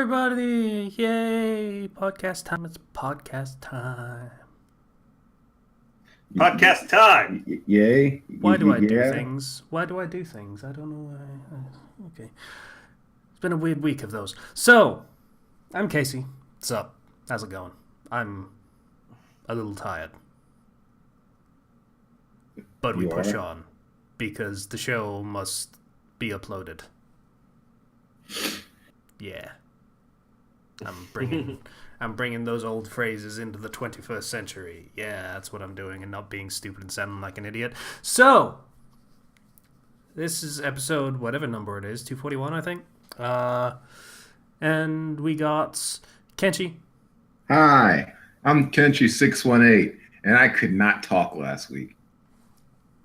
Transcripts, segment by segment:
everybody! Yay! Podcast time. It's podcast time. Podcast time! Yay. Why do I do Yeah. things? Why do I do things? I don't know why. Okay. It's been a weird week of those. So, I'm Casey. What's up? How's it going? I'm a little tired. But we You push are? on. Because the show must be uploaded. Yeah. I'm bringing those old phrases into the 21st century. Yeah, that's what I'm doing, and not being stupid and sounding like an idiot. So, this is episode whatever number it is, 241, I think. And we got Kenchi. Hi, I'm Kenchi618, and I could not talk last week.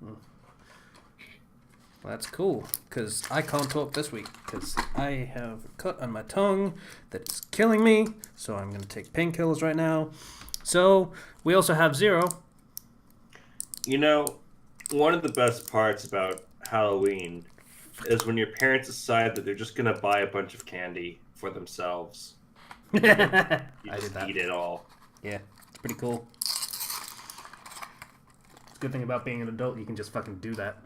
Well, that's cool, because I can't talk this week, because I have a cut on my tongue that is killing me, so I'm going to take painkillers right now. So, we also have Zero. You know, one of the best parts about Halloween is when your parents decide that they're just going to buy a bunch of candy for themselves. You I did just that. eat it all. Yeah, it's pretty cool. Good thing about being an adult, you can just fucking do that.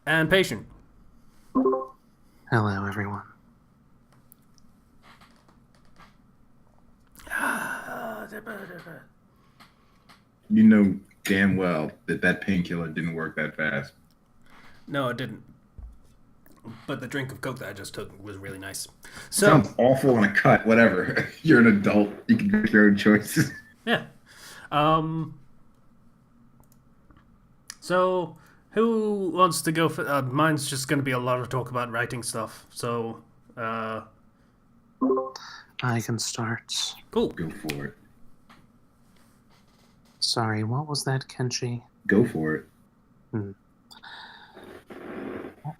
And Patient. Hello, everyone. You know damn well that painkiller didn't work that fast. No, it didn't. But the drink of Coke that I just took was really nice. So, Sounds awful on a cut, whatever. You're an adult. You can make your own choices. yeah. So, who wants to go for... mine's just going to be a lot of talk about writing stuff. So, I can start. cool. Go for it. Sorry, what was that, Kenchi? Go for it.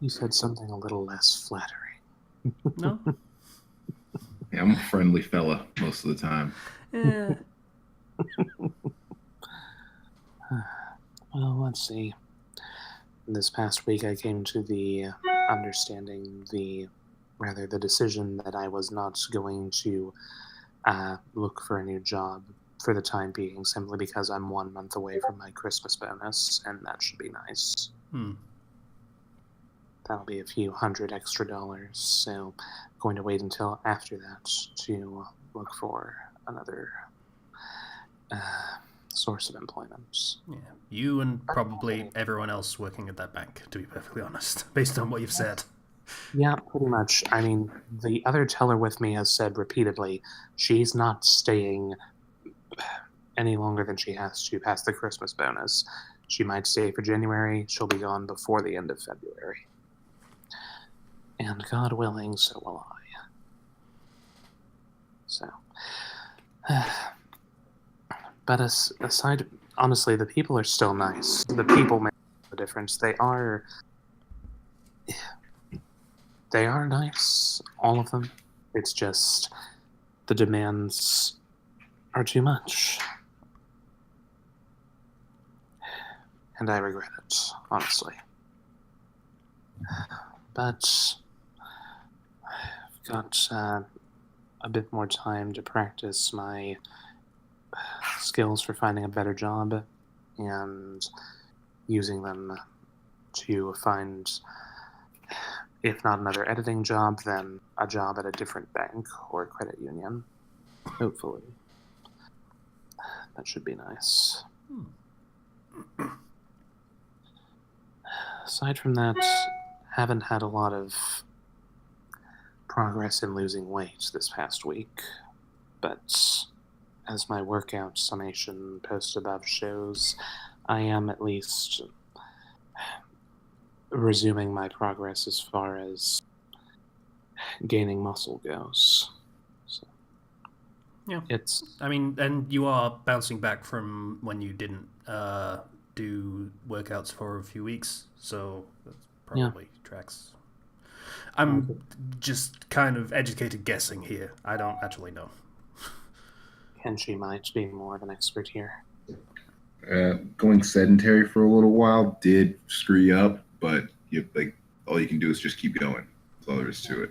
You said something a little less flattering. No? Yeah, I'm a friendly fella most of the time. Yeah. Well, let's see. This past week I came to the understanding, the decision that I was not going to look for a new job for the time being, simply because I'm 1 month away from my Christmas bonus, and that should be nice. That'll be a few $100 extra, so I'm going to wait until after that to look for another source of employment. Yeah. You and probably everyone else working at that bank, to be perfectly honest, based on what you've said. Yeah, pretty much. I mean, the other teller with me has said repeatedly she's not staying any longer than she has to past the Christmas bonus. She might stay for January. She'll be gone before the end of February. And God willing, so will I. So. But aside, honestly, the people are still nice. The people make the difference. They are nice, all of them. It's just the demands are too much. And I regret it, honestly. But I've got a bit more time to practice my skills for finding a better job and using them to find, if not another editing job, then a job at a different bank or credit union. Hopefully. That should be nice. Aside from that, haven't had a lot of progress in losing weight this past week, but as my workout summation post above shows, I am at least resuming my progress as far as gaining muscle goes. So, Yeah. it's I mean, and you are bouncing back from when you didn't do workouts for a few weeks, so that probably tracks. I'm just kind of educated guessing here. I don't actually know. Kenshi might be more of an expert here. Going sedentary for a little while did screw you up, but all you can do is just keep going. That's all there is to it.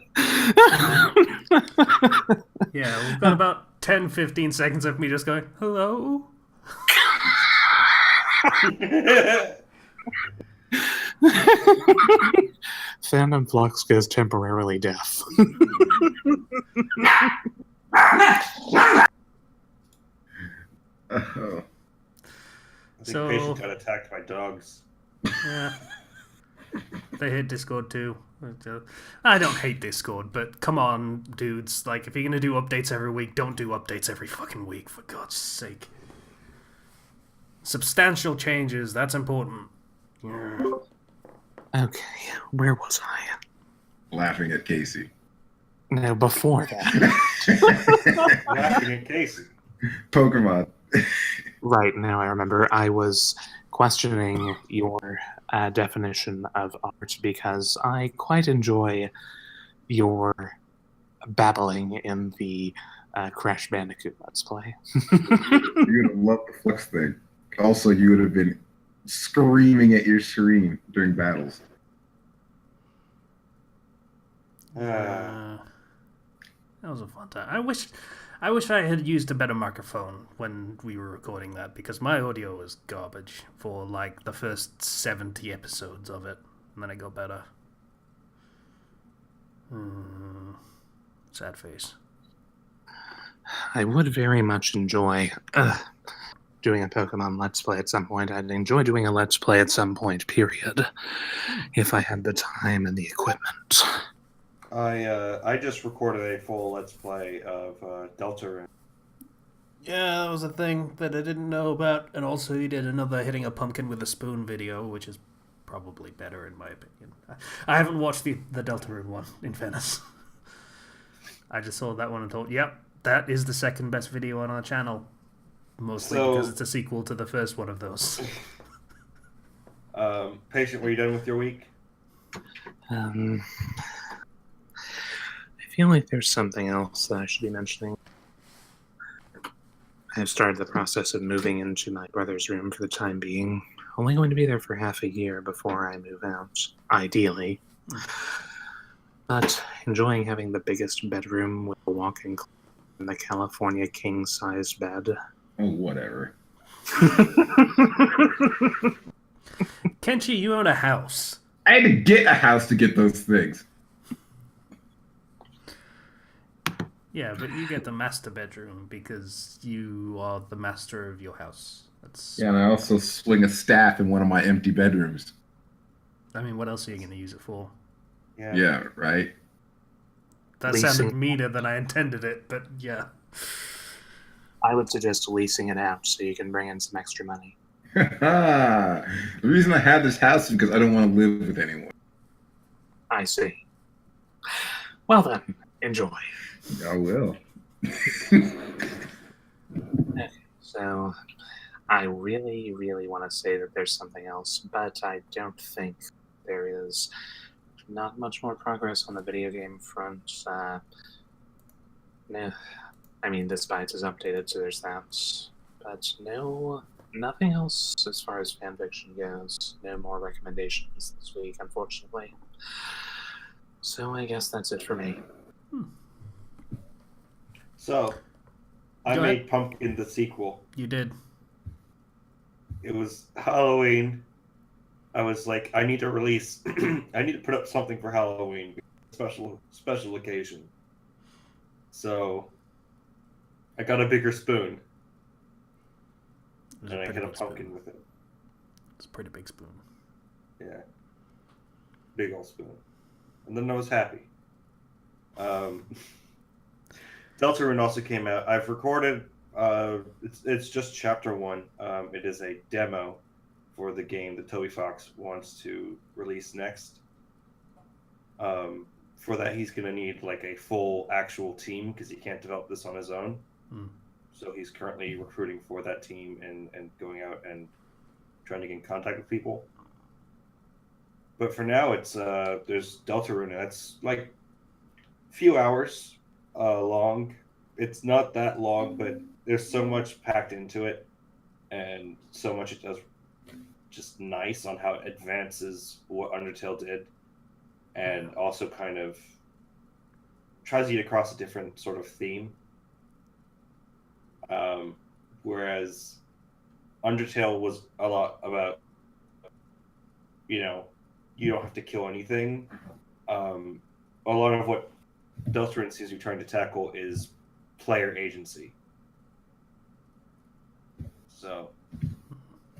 Yeah, we've got about 10, 15 seconds of me just going, hello? Fandom Flux goes temporarily deaf. Oh. I think So- patient got attacked by dogs. Yeah. They hate Discord too. I don't hate Discord, but come on, dudes. Like, if you're gonna do updates every week, don't do updates every fucking week, for God's sake. Substantial changes, that's important. Yeah. Okay, where was I? Laughing at Casey. No, before that. Laughing at Casey. Pokemon. Right, now I remember. I was questioning your definition of art because I quite enjoy your babbling in the Crash Bandicoot Let's Play. You would have loved the Flux thing. Also, you would have been screaming at your screen during battles. That was a fun time. I wish I had used a better microphone when we were recording that, because my audio was garbage for like the first 70 episodes of it, and then it got better. Sad face. I would very much enjoy doing a Pokemon Let's Play at some point. I'd enjoy doing a Let's Play at some point, period, if I had the time and the equipment. I just recorded a full Let's Play of Deltarune. Yeah, that was a thing that I didn't know about, and also he did another hitting a pumpkin with a spoon video, which is probably better in my opinion. I haven't watched the Deltarune one, in fairness. I just saw that one and thought, yep, that is the second best video on our channel. Mostly because it's a sequel to the first one of those. Patient, were you done with your week? I feel like there's something else that I should be mentioning. I've started the process of moving into my brother's room for the time being. Only going to be there for half a year before I move out, ideally. But enjoying having the biggest bedroom with a walk-in closet and the California king-sized bed. Oh, whatever. Kenshi, you own a house. I had to get a house to get those things. Yeah, but you get the master bedroom because you are the master of your house. That's. Yeah, and I also swing a staff in one of my empty bedrooms. I mean, what else are you going to use it for? Yeah, right? That Leasing. sounded meaner than I intended it, but yeah. I would suggest leasing it out so you can bring in some extra money. The reason I have this house is because I don't want to live with anyone. I see. Well then, enjoy. I will. So, I really, really want to say that there's something else, but I don't think there is. Not much more progress on the video game front. No, I mean, this Bytes is updated, so there's that. But no, nothing else as far as fanfiction goes. No more recommendations this week, unfortunately. So I guess that's it for me. So, I Go made ahead. Pumpkin the sequel. You did. It was Halloween. I was like, I need to release, I need to put up something for Halloween, special occasion. So, I got a bigger spoon, It was and I pretty got a big spoon. pumpkin with it. It's a pretty big spoon. Yeah, big old spoon. And then I was happy. Deltarune also came out. I've recorded. It's just chapter 1. It is a demo for the game that Toby Fox wants to release next. For that, he's going to need like a full actual team because he can't develop this on his own. So he's currently recruiting for that team and going out and trying to get in contact with people. But for now, it's there's Deltarune. That's like a few hours long. It's not that long, but there's so much packed into it, and so much it does just nice on how it advances what Undertale did, and also kind of tries to get across a different sort of theme. Whereas Undertale was a lot about, you don't have to kill anything. A lot of what Deltarune seems to be trying to tackle is player agency. So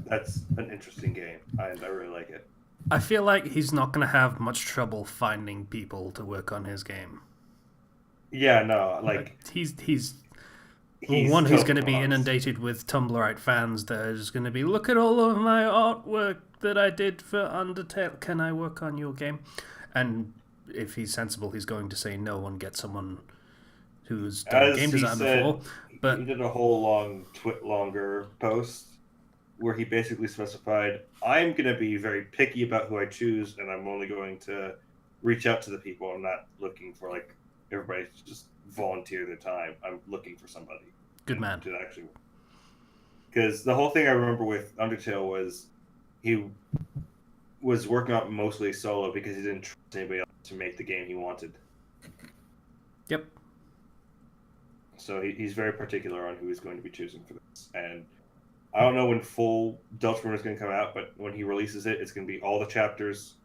that's an interesting game. I really like it. I feel like he's not going to have much trouble finding people to work on his game. Yeah, no, like he's he's going to totally be honest. inundated with Tumblrite fans that are just going to be, look at all of my artwork that I did for Undertale. Can I work on your game? And if he's sensible, he's going to say no and get someone who's done As game he design said, before. But he did a whole longer post where he basically specified, I'm going to be very picky about who I choose, and I'm only going to reach out to the people. I'm not looking for like everybody to just volunteer their time. I'm looking for somebody. Good man. To actually, because the whole thing I remember with Undertale was he was working out mostly solo because he didn't trust anybody else to make the game he wanted. Yep. So he's very particular on who he's going to be choosing for this. And I don't know when full Deltarune is going to come out, but when he releases it, it's going to be all the chapters.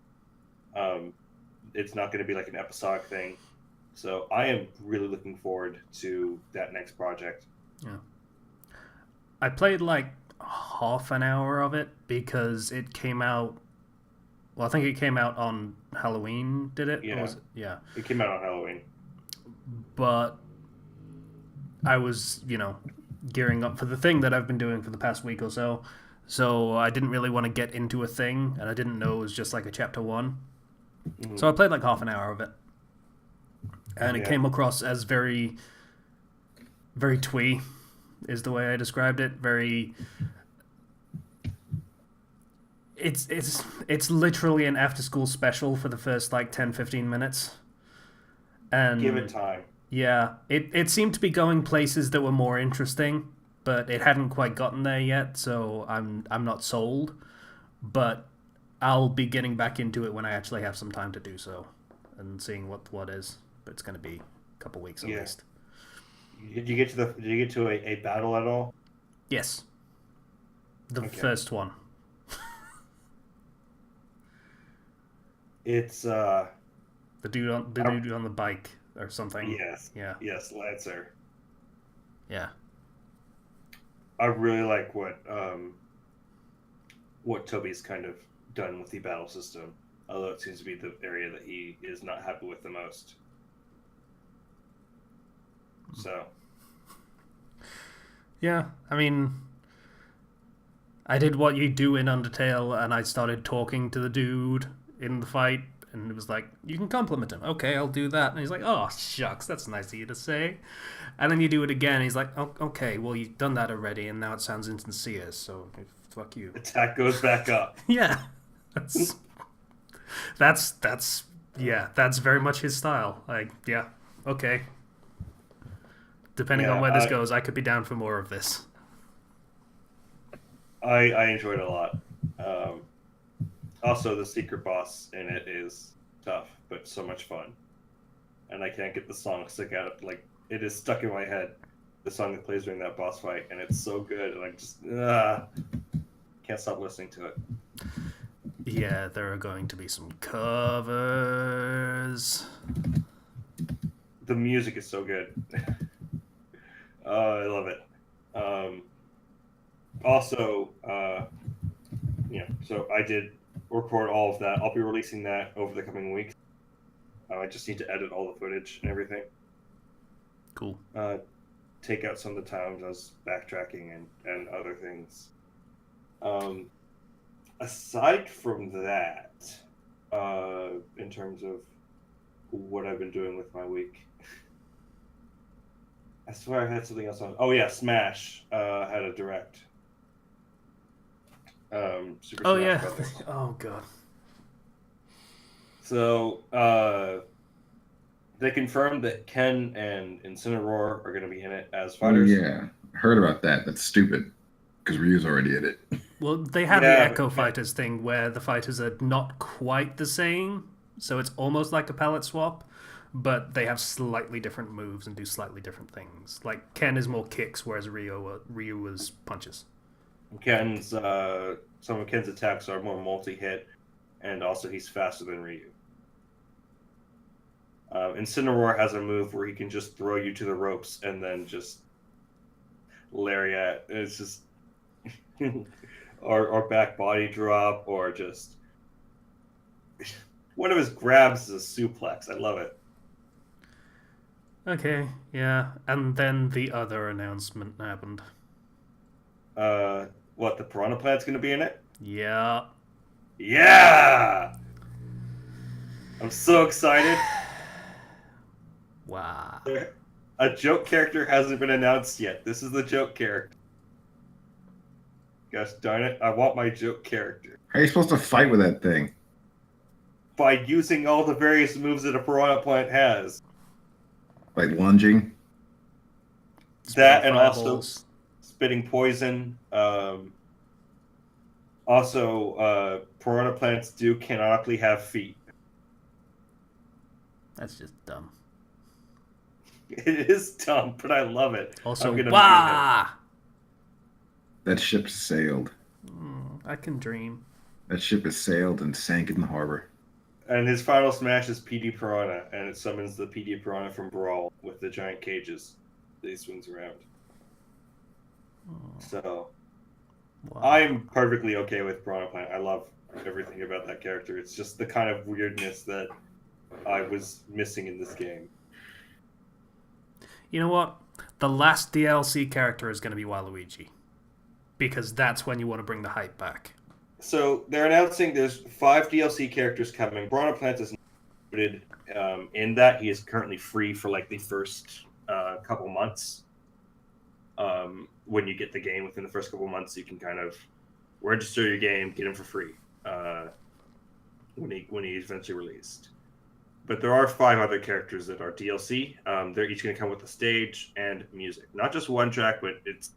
It's not going to be like an episodic thing. So I am really looking forward to that next project. Yeah. I played like half an hour of it because it came out. Well, I think it came out on Halloween, did it? Yeah. Yeah. It came out on Halloween. But I was, gearing up for the thing that I've been doing for the past week or so. So I didn't really want to get into a thing, and I didn't know it was just like a chapter 1. Mm-hmm. So I played like half an hour of it. And it came across as very, very twee, is the way I described it. Very... It's literally an after-school special for the first like 10-15 minutes. And give it time. Yeah, it seemed to be going places that were more interesting, but it hadn't quite gotten there yet, so I'm not sold. But I'll be getting back into it when I actually have some time to do so, and seeing what is. But it's going to be a couple weeks at least. Did you get to a battle at all? Yes. The first one. It's the dude on the bike or something. Yes. Yeah. Yes, Lancer. Yeah. I really like what Toby's kind of done with the battle system, although it seems to be the area that he is not happy with the most. So. Yeah, I mean, I did what you do in Undertale, and I started talking to the dude in the fight, and it was like, you can compliment him. Okay, I'll do that. And he's like, oh, shucks, that's nice of you to say. And then you do it again, and he's like, oh, okay, well, you've done that already, and now it sounds insincere, so fuck you. Attack goes back up. Yeah. That's very much his style. Like, yeah, okay. Depending on where this goes, I could be down for more of this. I enjoyed it a lot. Also, the secret boss in it is tough, but so much fun. And I can't get the song stuck out. Like, it is stuck in my head, the song that plays during that boss fight, and it's so good, and I just can't stop listening to it. Yeah, there are going to be some covers. The music is so good. I love it. Also, so I did record all of that. I'll be releasing that over the coming weeks. I just need to edit all the footage and everything. Cool. Take out some of the times I was backtracking and other things. Aside from that, in terms of what I've been doing with my week, I swear I had something else on. Oh yeah, Smash had a direct. Super Smash Brothers. Oh god. So they confirmed that Ken and Incineroar are going to be in it as fighters. Oh yeah, I heard about that. That's stupid because Ryu's already in it. Well, they have the Echo Fighters thing where the fighters are not quite the same, so it's almost like a palette swap. but they have slightly different moves and do slightly different things. Like Ken is more kicks, whereas Ryu was punches. Ken's some of Ken's attacks are more multi-hit, and also he's faster than Ryu. Incineroar has a move where he can just throw you to the ropes and then just lariat. It's just or back body drop, or just one of his grabs is a suplex. I love it. Okay, yeah, and then the other announcement happened. What, the Piranha Plant's going to be in it? Yeah. Yeah! I'm so excited. Wow. A joke character hasn't been announced yet. This is the joke character. Gosh darn it, I want my joke character. How are you supposed to fight with that thing? By using all the various moves that a Piranha Plant has. Like lunging? That and Fireballs. also spitting poison. Also, Piranha Plants do canonically have feet. That's just dumb. It is dumb, but I love it. Also, I'm gonna wah! That ship sailed. I can dream. That ship has sailed and sank in the harbor. And his final smash is PD Piranha, and it summons the PD Piranha from Brawl with the giant cages that he swings around. So, Wow. I'm perfectly okay with Piranha Plant. I love everything about that character. It's just the kind of weirdness that I was missing in this game. You know what? The last DLC character is going to be Waluigi. Because that's when you want to bring the hype back. So they're announcing there's 5 DLC characters coming. Piranha Plant is included in that. He is currently free for like the first couple months. When you get the game within the first couple months, you can kind of register your game, get him for free when he's eventually released. But there are 5 other characters that are DLC. They're each going to come with a stage and music. Not just one track, but it's...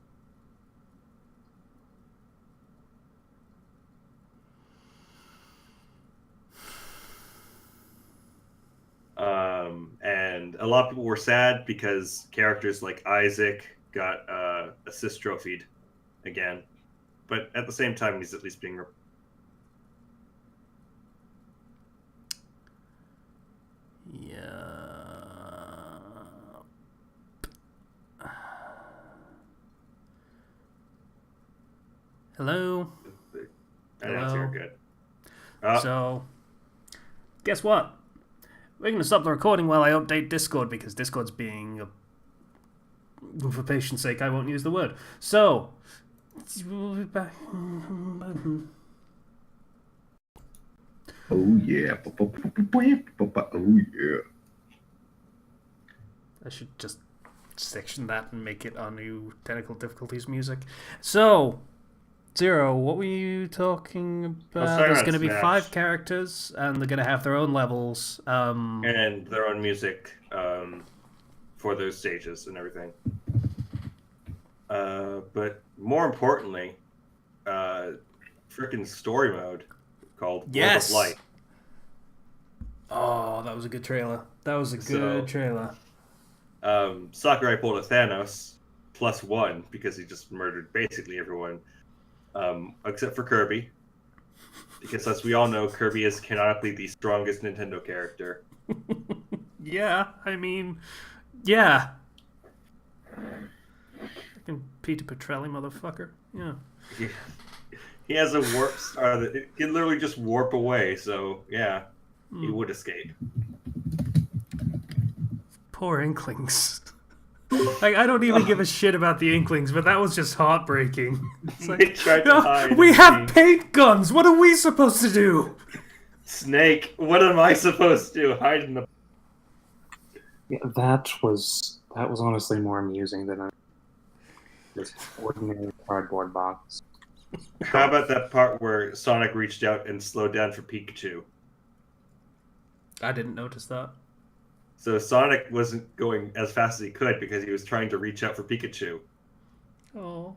and a lot of people were sad because characters like Isaac got assist trophied again. But at the same time, he's at least being... Yeah. Hello? And that's Hello? good. So, guess what? We're going to stop the recording while I update Discord because Discord's being for patience sake, I won't use the word. So, we'll be back. Oh yeah. Oh yeah. I should just section that and make it our new technical difficulties music. So, Zero, what were you talking about? There's going to be Smash. 5 characters, and they're going to have their own levels. And their own music for those stages and everything. But more importantly, freaking story mode called Yes! World of Light. Oh, that was a good trailer. That was a good trailer. Sakurai pulled a Thanos +1 because he just murdered basically everyone, except for Kirby. Because as we all know, Kirby is canonically the strongest Nintendo character. Yeah, I mean, yeah. Fucking Peter Petrelli, motherfucker. Yeah. He has a warp star that it can literally just warp away, so yeah, he would escape. Poor Inklings. Like, I don't even give a shit about the Inklings, but that was just heartbreaking. It's like, They tried to hide we and have see. paint guns! What are we supposed to do? Snake, what am I supposed to do? Hide in the... Yeah, that was honestly more amusing than a just ordinary cardboard box. How about that part where Sonic reached out and slowed down for Pikachu? I didn't notice that. So Sonic wasn't going as fast as he could because he was trying to reach out for Pikachu. Oh.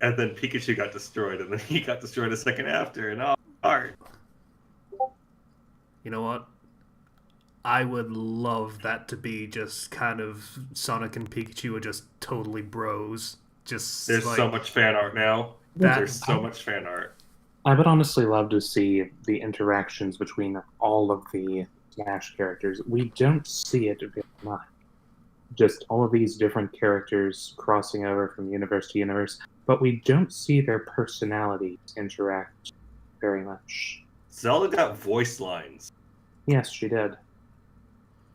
And then Pikachu got destroyed, and then he got destroyed a second after, and all hard. You know what? I would love that to be just kind of Sonic and Pikachu are just totally bros. Just There's like so much fan art now. that. There's so much fan art. I would honestly love to see the interactions between all of the Smash characters. We don't see it very much. Just all of these different characters crossing over from universe to universe, but we don't see their personalities interact very much. Zelda got voice lines. Yes, she did.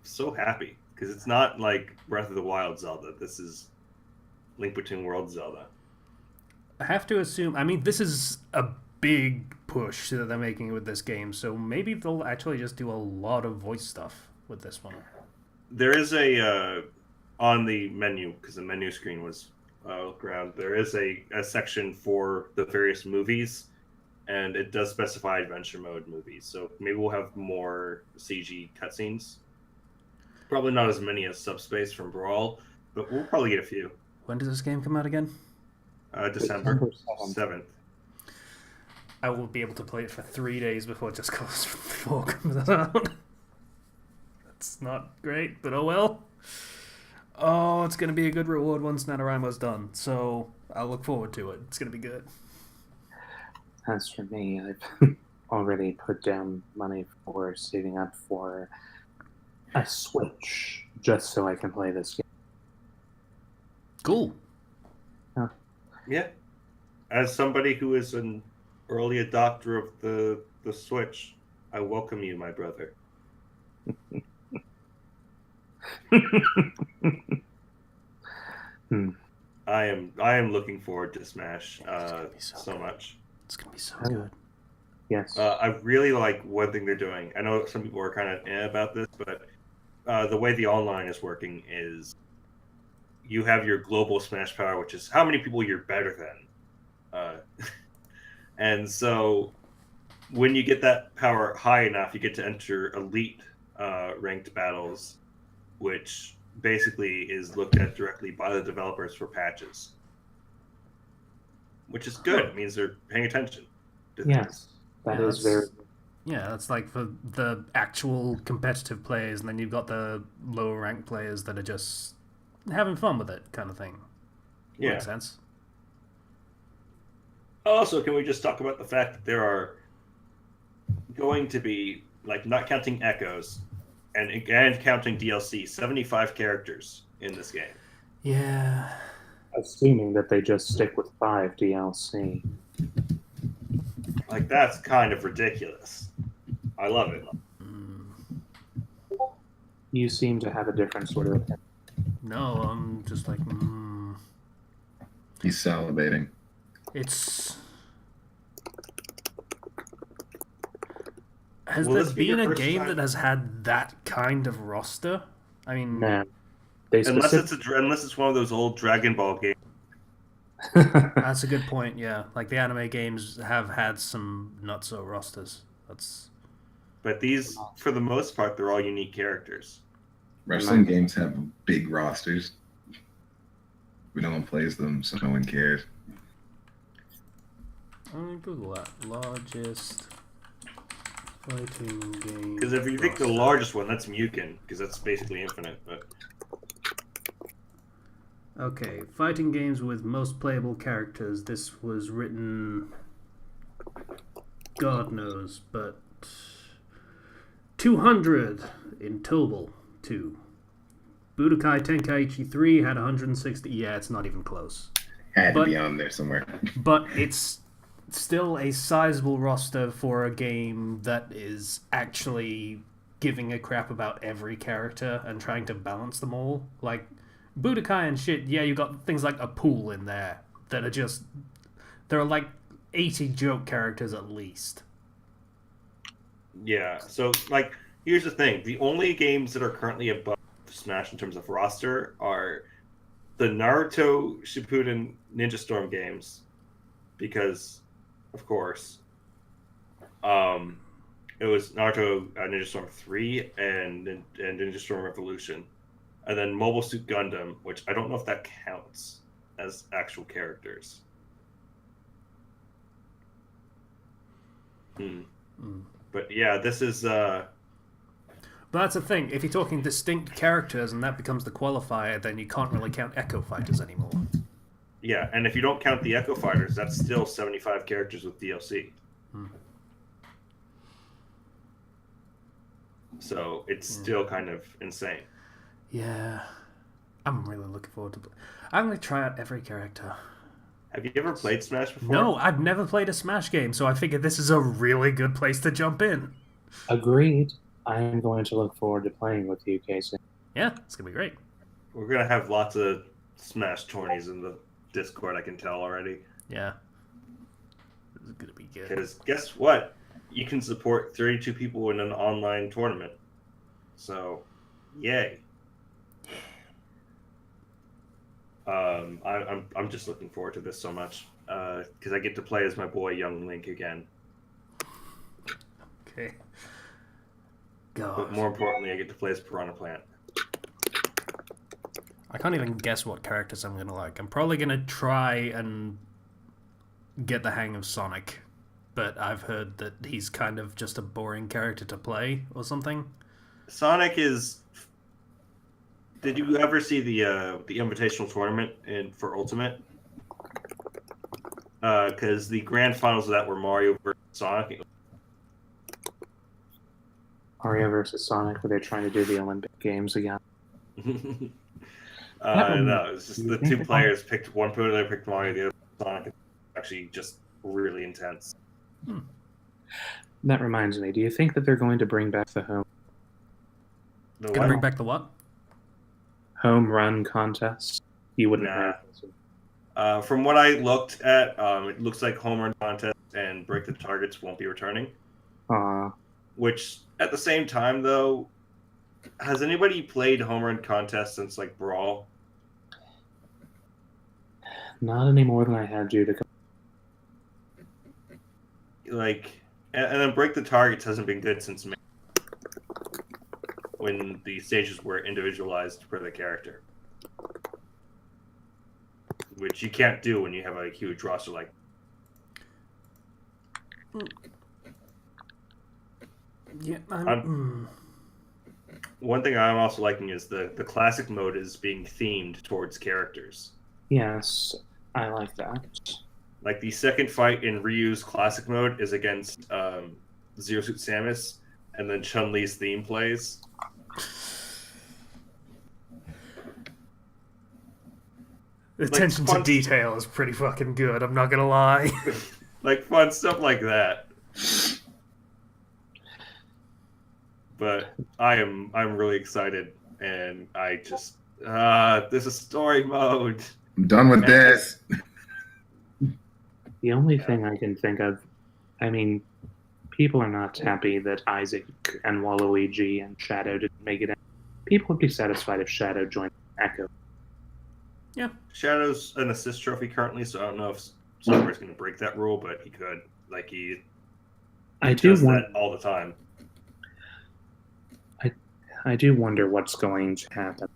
So happy because it's not like Breath of the Wild Zelda. This is Link Between Worlds Zelda. I have to assume. I mean, this is a big push that they're making with this game, so maybe they'll actually just do a lot of voice stuff with this one. There is a on the menu, because the menu screen was around. There is a section for the various movies, and it does specify adventure mode movies. So maybe we'll have more CG cutscenes. Probably not as many as Subspace from Brawl, but we'll probably get a few. When does this game come out again? December 7th. I will be able to play it for 3 days before it just before it comes out. That's not great, but oh well. Oh, it's going to be a good reward once NaNoWriMo's done, so I'll look forward to it. It's going to be good. As for me, I've already put down money for saving up for a Switch, just so I can play this game. Cool. Yeah. As somebody who is an early adopter of the Switch, I welcome you, my brother. I am looking forward to Smash so much. It's gonna be so good. Yes. I really like one thing they're doing. I know some people are kind of about this, but the way the online is working is you have your global Smash power, which is how many people you're better than. And so when you get that power high enough, you get to enter elite ranked battles, which basically is looked at directly by the developers for patches, which is good. It means they're paying attention to things. Yes, that is very. Yeah, that's like for the actual competitive players, and then you've got the lower ranked players that are just having fun with it, kind of thing. Yeah. Makes sense. Also, can we just talk about the fact that there are going to be, like, not counting echoes and counting DLC, 75 characters in this game. Yeah. Assuming that they just stick with 5 DLC. Like, that's kind of ridiculous. I love it. You seem to have a different sort of. No, I'm just like. He's salivating. It's. Has there been a game that has had that kind of roster? I mean, No. Unless it's one of those old Dragon Ball games. that's a good point. Yeah, like the anime games have had some not so rosters. But these, for the most part, they're all unique characters. Wrestling games have big rosters. No one plays them, so no one cares. I'm gonna Google that. Largest fighting game. Because if you think the largest one, that's Muken, because that's basically infinite. But okay, fighting games with most playable characters. This was written, God knows, but 200 in total. 2. Budokai Tenkaichi 3 had 160. Yeah, it's not even close. Had to be on there somewhere. But it's still a sizable roster for a game that is actually giving a crap about every character and trying to balance them all. Like, Budokai and shit, yeah, you got things like a pool in there that are just... There are like 80 joke characters at least. yeah, so, like, here's the thing. The only games that are currently above Smash in terms of roster are the Naruto Shippuden Ninja Storm games, because, of course, it was Naruto Ninja Storm 3 and Ninja Storm Revolution, and then Mobile Suit Gundam, which I don't know if that counts as actual characters. But yeah, this is But that's the thing. If you're talking distinct characters and that becomes the qualifier, then you can't really count Echo Fighters anymore. Yeah, and if you don't count the Echo Fighters, that's still 75 characters with DLC. So it's still kind of insane. Yeah. I'm really looking forward to I'm going to try out every character. Have you ever played Smash before? No, I've never played a Smash game, so I figured this is a really good place to jump in. Agreed. I'm going to look forward to playing with you, Casey. Yeah, it's going to be great. We're going to have lots of Smash tourneys in the Discord, I can tell already. Yeah. This is going to be good. Because guess what? You can support 32 people in an online tournament. So, yay. I'm just looking forward to this so much. Because I get to play as my boy Young Link again. Okay. God. But more importantly, I get to play as Piranha Plant. I can't even guess what characters I'm going to like. I'm probably going to try and get the hang of Sonic. But I've heard that he's kind of just a boring character to play or something. Sonic is... Did you ever see the Invitational Tournament for Ultimate? Because the grand finals of that were Mario versus Sonic. Mario versus Sonic, where they're trying to do the Olympic Games again. No, it's just the two players picked one player picked Mario, the other Sonic. It's actually just really intense. That reminds me, do you think that they're going to bring back the home Bring back the what? home run contest? You wouldn't Nah. From what I looked at, it looks like home run contest and break the targets won't be returning. Which, at the same time, though, has anybody played home run contest since like Brawl? Not any more than I had you to. Like, and then break the targets hasn't been good since May, when the stages were individualized for the character, which you can't do when you have a huge roster like. Yeah, One thing I'm also liking is the classic mode is being themed towards characters. Yes, I like that. Like the second fight in Ryu's classic mode is against Zero Suit Samus, and then Chun-Li's theme plays. The attention to detail is pretty fucking good, I'm not gonna lie. Like fun stuff like that. But I'm really excited, and I just there's a story mode. I'm done with this. The only thing I can think of, I mean, people are not happy that Isaac and Waluigi and Shadow didn't make it in. People would be satisfied if Shadow joined Echo. Yeah. Shadow's an assist trophy currently, so I don't know if software's going to break that rule, but he could. Like, he does that all the time. I do wonder what's going to happen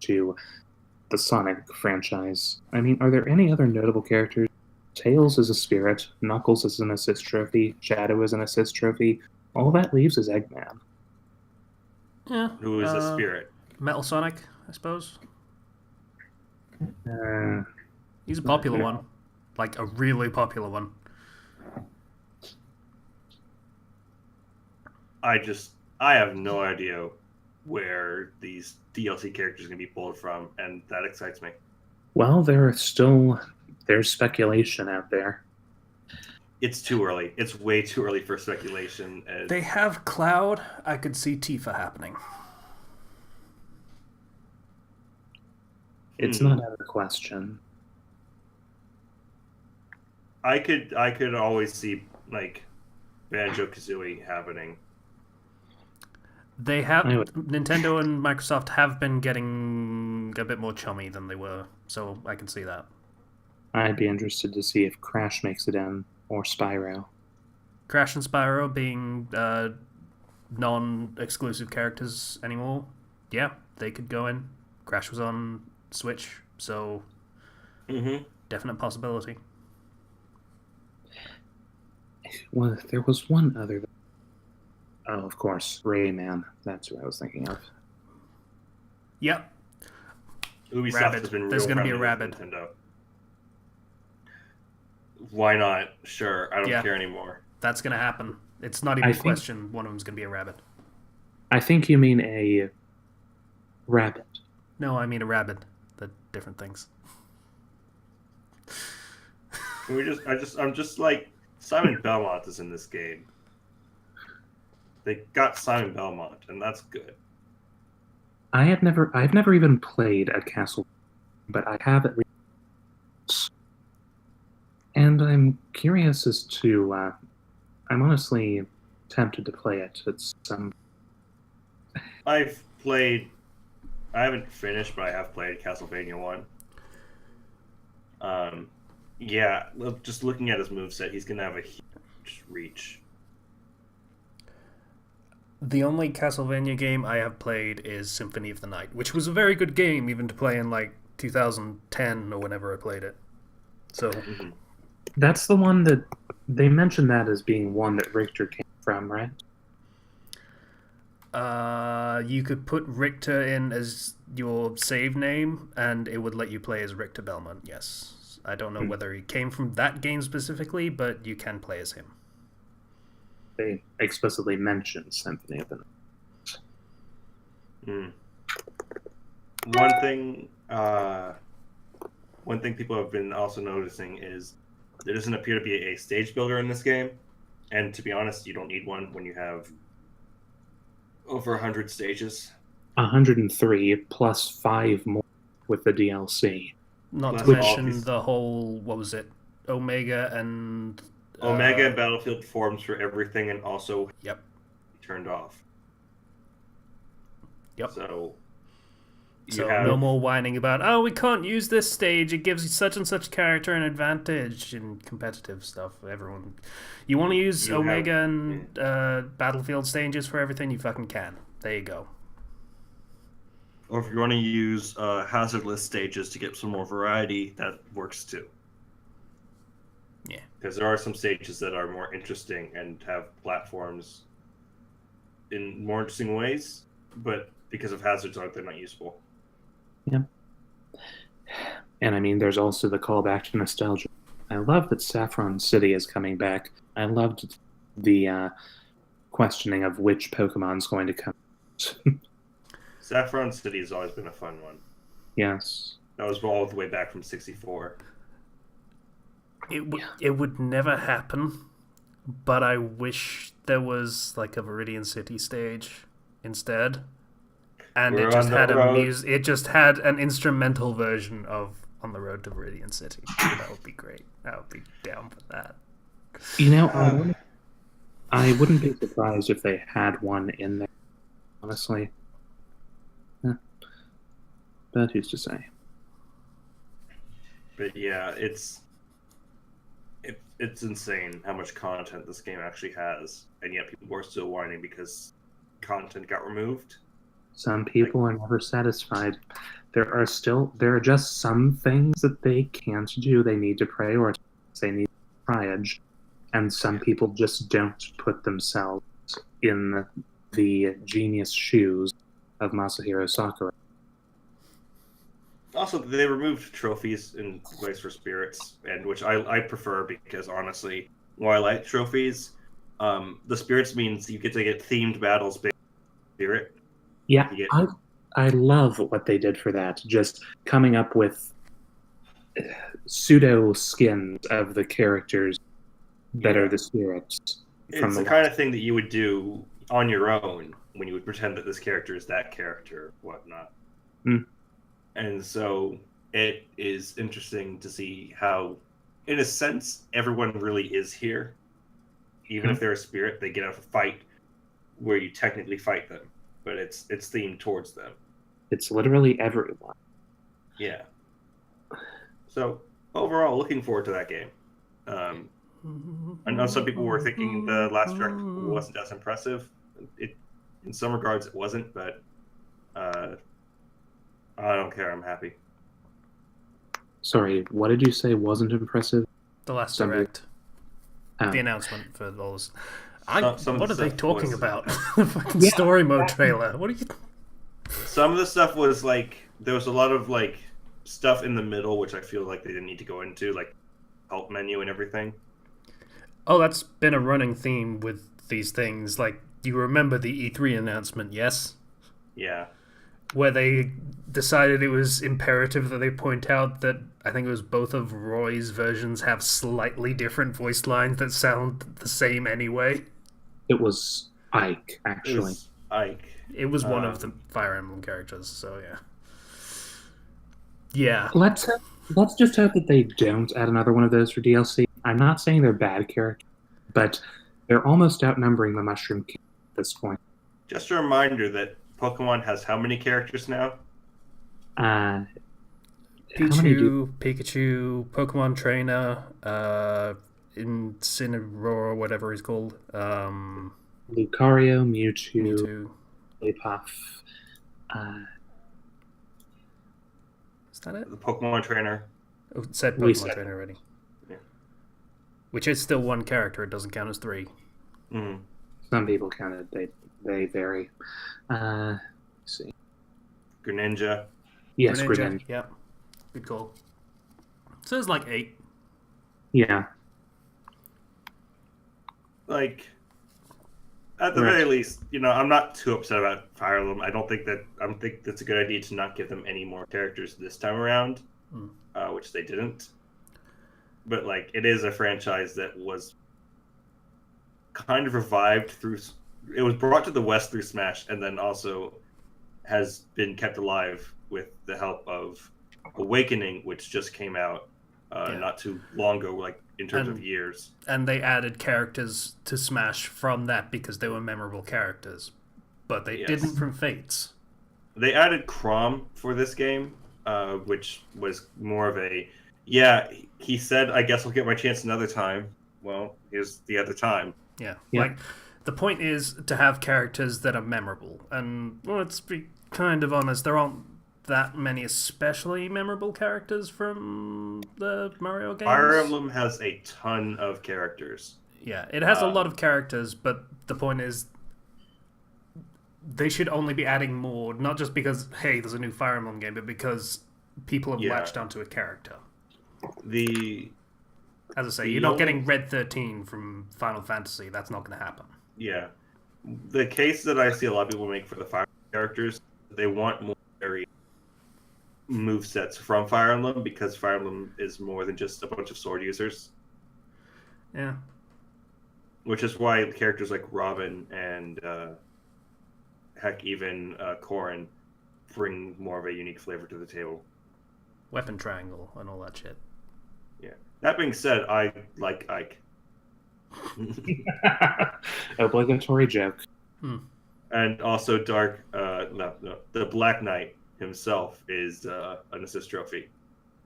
to the Sonic franchise. I mean, are there any other notable characters? Tails is a spirit, Knuckles is an assist trophy, Shadow is an assist trophy. All that leaves is Eggman. Yeah. Who is a spirit? Metal Sonic, I suppose. Uh, He's a popular one. Like, a really popular one. I have no idea where these DLC characters are going to be pulled from, and that excites me. Well, there's speculation out there. It's too early. It's way too early for speculation. They have Cloud. I could see Tifa happening. It's not out of the question. I could always see like Banjo-Kazooie happening. They have Nintendo and Microsoft have been getting a bit more chummy than they were, so I can see that. I'd be interested to see if Crash makes it in, or Spyro. Crash and Spyro being non-exclusive characters anymore, yeah, they could go in. Crash was on Switch, so definite possibility. Well, there was one other. Oh, of course, Rayman. That's what I was thinking of. Yep. Ubisoft Rabbit. has been There's real gonna be a friendly with rabbit. Nintendo. Why not? Sure, I don't Yeah. care anymore. That's gonna happen. It's not even I a think- question. One of them's gonna be a rabbit. I think you mean a rabbit. No, I mean a rabbit. The different things. Can we I'm just like, Simon Belmont is in this game. They got Simon Belmont, and that's good. I've never even played a Castle, but I have at least, and I'm curious as to. I'm honestly tempted to play it at some. I haven't finished, but I have played Castlevania 1. Yeah, just looking at his moveset, he's gonna have a huge reach. The only Castlevania game I have played is Symphony of the Night, which was a very good game, even to play in like 2010 or whenever I played it. So That's the one that they mentioned that as being one that Richter came from, right? you could put Richter in as your save name, and it would let you play as Richter Belmont. Yes, I don't know whether he came from that game specifically, but you can play as him. They explicitly mentioned Symphony of the Night. One thing people have been also noticing is there doesn't appear to be a stage builder in this game, and to be honest, you don't need one when you have over 100 stages. 103 plus 5 more with the DLC. Not Plus to all mention these- the whole, what was it, Omega and... Omega and Battlefield forms for everything, and also Yep. turned off. Yep. So no more whining about, oh, we can't use this stage, it gives such and such character an advantage in competitive stuff. Everyone, you want to use Omega and Battlefield stages for everything, you fucking can. There you go. Or if you want to use hazardless stages to get some more variety, that works too. Yeah. Because there are some stages that are more interesting and have platforms in more interesting ways, but because of hazards, they're not useful. Yeah. And I mean, there's also the callback to nostalgia. I love that Saffron City is coming back. I loved the questioning of which Pokemon's going to come. Saffron City has always been a fun one. Yes. That was all the way back from 64. It would never happen, but I wish there was like a Viridian City stage instead, and it just had an instrumental version of On the Road to Viridian City. That would be great. I would be down for that. You know, I wouldn't be surprised if they had one in there, honestly. Yeah. But who's to say? But yeah, it's insane how much content this game actually has, and yet people are still whining because content got removed. Some people are never satisfied. There are just some things that they can't do. They need to prioritize. They need triage, and some people just don't put themselves in the genius shoes of Masahiro Sakurai. Also, they removed trophies in place for spirits, and which I prefer because honestly, while I like trophies, the spirits means you get to get themed battles based on spirit. Yeah, I love what they did for that. Just coming up with pseudo skins of the characters that are the spirits. It's the kind of thing that you would do on your own when you would pretend that this character is that character, whatnot. And so it is interesting to see how, in a sense, everyone really is here. Even if they're a spirit, they get out of a fight where you technically fight them, but it's themed towards them. It's literally everyone. Yeah. So overall, looking forward to that game. I know some people were thinking the last direct wasn't as impressive. In some regards, it wasn't, but I don't care. I'm happy. Sorry, what did you say wasn't impressive? The last direct. The announcement for those. What are they talking about? The fucking story mode trailer. What are you? Some of the stuff was like there was a lot of like stuff in the middle, which I feel like they didn't need to go into, like help menu and everything. Oh, that's been a running theme with these things. Like, you remember the E3 announcement, yes? Yeah. Where they decided it was imperative that they point out that I think it was both of Roy's versions have slightly different voice lines that sound the same anyway. It was Ike, actually. It was Ike. It was one of the Fire Emblem characters, so yeah. Yeah. Let's just hope that they don't add another one of those for DLC. I'm not saying they're bad characters, but they're almost outnumbering the Mushroom King at this point. Just a reminder that Pokemon has how many characters now? Pikachu, Pokemon Trainer, Incineroar, whatever he's called. Lucario, Mewtwo. Puff. Is that it? The Pokemon Trainer. Oh, it said Pokemon Trainer already. Yeah. Which is still one character. It doesn't count as 3. Mm. Some people count it. They vary. Let's see. Greninja. Yes, Greninja. Yep. Good call. So it's like 8. Yeah. Like, at the very least, I'm not too upset about Fire Emblem. I think that's a good idea to not give them any more characters this time around, which they didn't. But like, it is a franchise that was kind of revived through. It was brought to the West through Smash, and then also has been kept alive with the help of Awakening, which just came out not too long ago, like in terms of years. And they added characters to Smash from that because they were memorable characters, but they didn't from Fates. They added Chrom for this game, which was more of a he said, I guess I'll get my chance another time. Well, here's the other time. Yeah. Like, the point is to have characters that are memorable. And let's be kind of honest, there aren't that many especially memorable characters from the Mario games. Fire Emblem has a ton of characters. Yeah, it has a lot of characters, but the point is they should only be adding more, not just because, hey, there's a new Fire Emblem game, but because people have latched onto a character. As I say, you're not getting Red 13 from Final Fantasy. That's not going to happen. Yeah. The case that I see a lot of people make for the Fire characters, they want more very movesets from Fire Emblem because Fire Emblem is more than just a bunch of sword users. Yeah. Which is why characters like Robin and heck, even Corrin bring more of a unique flavor to the table. Weapon triangle and all that shit. Yeah. That being said, I like Ike. Obligatory joke. And also the Black Knight himself is an assist trophy.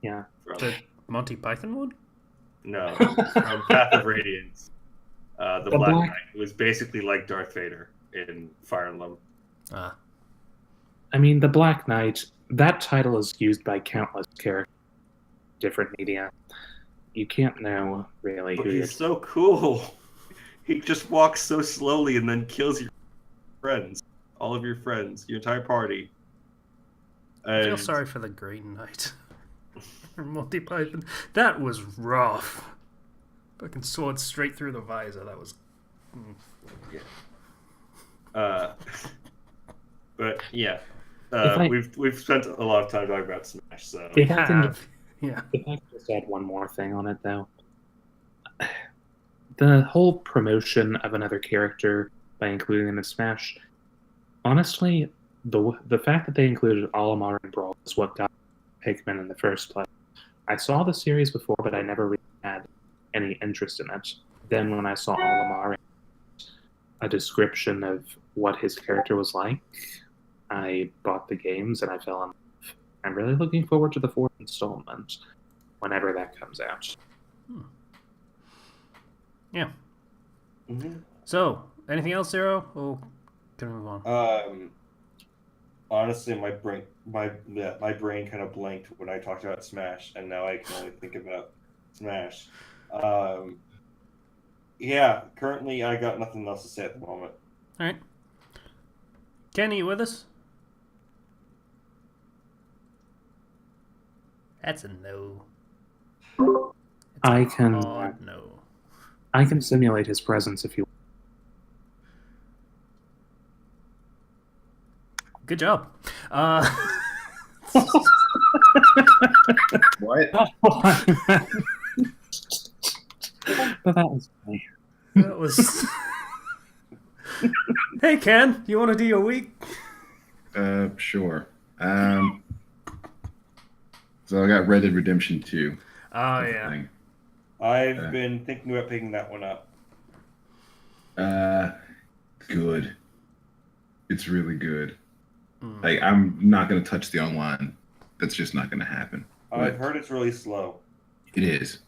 Yeah. The Monty Python one? No, from Path of Radiance. The Black Knight was basically like Darth Vader in Fire Emblem. I mean, the Black Knight, that title is used by countless characters in different media. You can't know, really, who he's so cool. He just walks so slowly and then kills your friends. All of your friends. Your entire party. I feel sorry for the Green Knight. Monty Python. That was rough. Fucking sword straight through the visor. That was... Yeah. But, yeah. We've spent a lot of time talking about Smash, so... If I can just add one more thing on it, though. The whole promotion of another character by including them in Smash, honestly, the fact that they included Olimar in Brawl is what got Pikmin in the first place. I saw the series before, but I never really had any interest in it. Then when I saw Olimar, a description of what his character was like, I bought the games and I fell in love. I'm really looking forward to the 4th installment whenever that comes out. Yeah. So, anything else, Zero? Or can we move on? Honestly, my brain kind of blanked when I talked about Smash, and now I can only think about Smash. Yeah, currently I got nothing else to say at the moment. All right. Kenny, you with us? That's a no. I can Hard no. I can simulate his presence if you. Good job. What? But that was funny. That was. Hey, Ken, you want to do your week? Sure. So I got Red Dead Redemption 2. Oh, yeah. Thing. I've been thinking about picking that one up. Good. It's really good. Like, I'm not going to touch the online. That's just not going to happen. I've heard it's really slow. It is.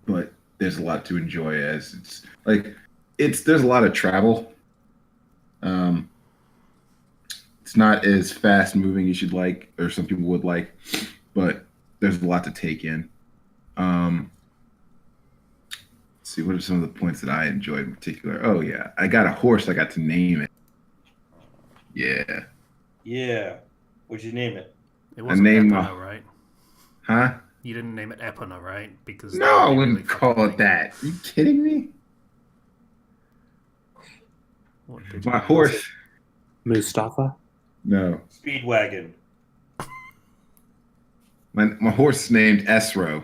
But there's a lot to enjoy as it's like there's a lot of travel. It's not as fast moving as you'd like, or some people would like, but there's a lot to take in. Let's see, what are some of the points that I enjoyed in particular? Oh yeah, I got a horse. I got to name it. Yeah. Yeah. What'd you name it? It wasn't named Epona, right? Huh? You didn't name it Epona, right? Because No, I wouldn't call it that. Are you kidding me? What did My you horse. Mustafa? No. Speedwagon. My horse is named Esro,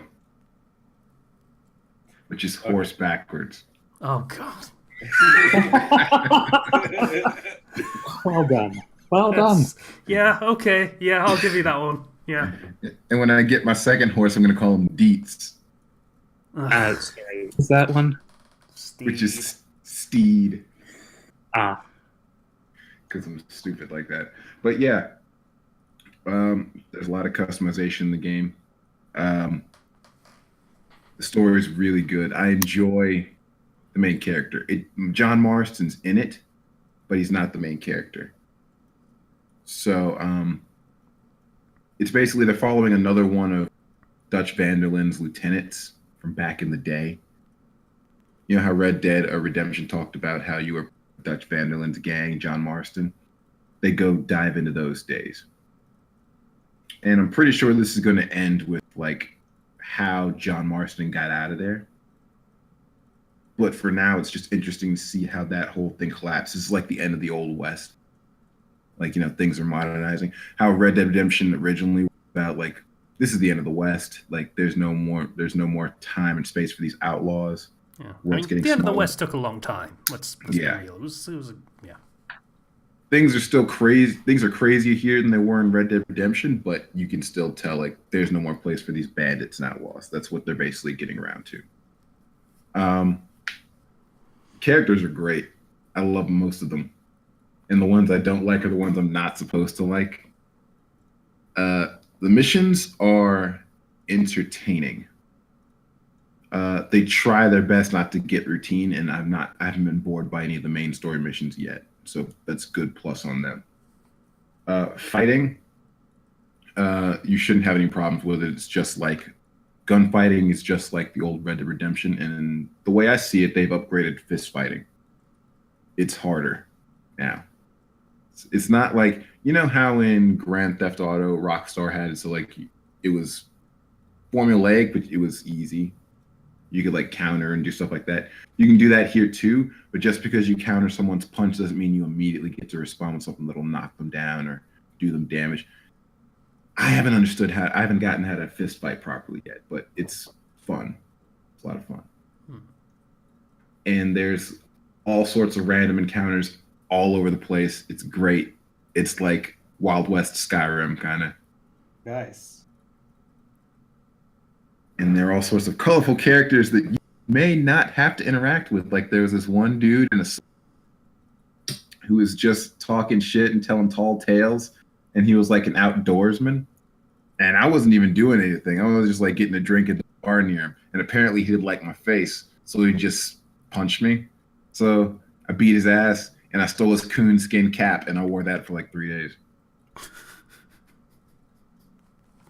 which is horse backwards. Oh, God. Well done. Well done. Yeah, okay. Yeah, I'll give you that one. Yeah. And when I get my second horse, I'm going to call him Dietz, Sorry, is that one? which is Steed, Ah, because I'm stupid like that. But yeah, there's a lot of customization in the game. The story is really good. I enjoy the main character. John Marston's in it, but he's not the main character. So it's basically they're following another one of Dutch van der Linde's lieutenants from back in the day. You know how Red Dead Redemption talked about how you were Dutch van der Linde's gang, John Marston? They go dive into those days. And I'm pretty sure this is going to end with like how John Marston got out of there. But for now, it's just interesting to see how that whole thing collapses. It's like the end of the Old West. Like, you know, things are modernizing. How Red Dead Redemption originally was about like, this is the end of the West. Like, there's no more time and space for these outlaws. Yeah. World's getting the end of the smaller. West took a long time. Let's be Yeah. real. It was yeah. Things are still crazy. Things are crazier here than they were in Red Dead Redemption, but you can still tell like there's no more place for these bandits and outlaws. That's what they're basically getting around to. Characters are great. I love most of them. And the ones I don't like are the ones I'm not supposed to like. The missions are entertaining. They try their best not to get routine, and I haven't been bored by any of the main story missions yet. So that's good plus on them. Fighting, you shouldn't have any problems with it. It's just like gunfighting is just like the old Red Dead Redemption, and the way I see it, they've upgraded fist fighting. It's harder now. It's not like, you know how in Grand Theft Auto Rockstar had it, so like it was formulaic, but it was easy. You could like counter and do stuff like that. You can do that here too, but just because you counter someone's punch doesn't mean you immediately get to respond with something that'll knock them down or do them damage. I haven't gotten how to fist fight properly yet, but it's fun. It's a lot of fun. And there's all sorts of random encounters all over the place. It's great. It's like Wild West Skyrim kind of. Nice. And there are all sorts of colorful characters that you may not have to interact with. Like there was this one dude who was just talking shit and telling tall tales, and he was like an outdoorsman. And I wasn't even doing anything. I was just like getting a drink at the bar near him. And apparently he didn't like my face, so he just punched me. So I beat his ass, and I stole his coonskin cap, and I wore that for like 3 days.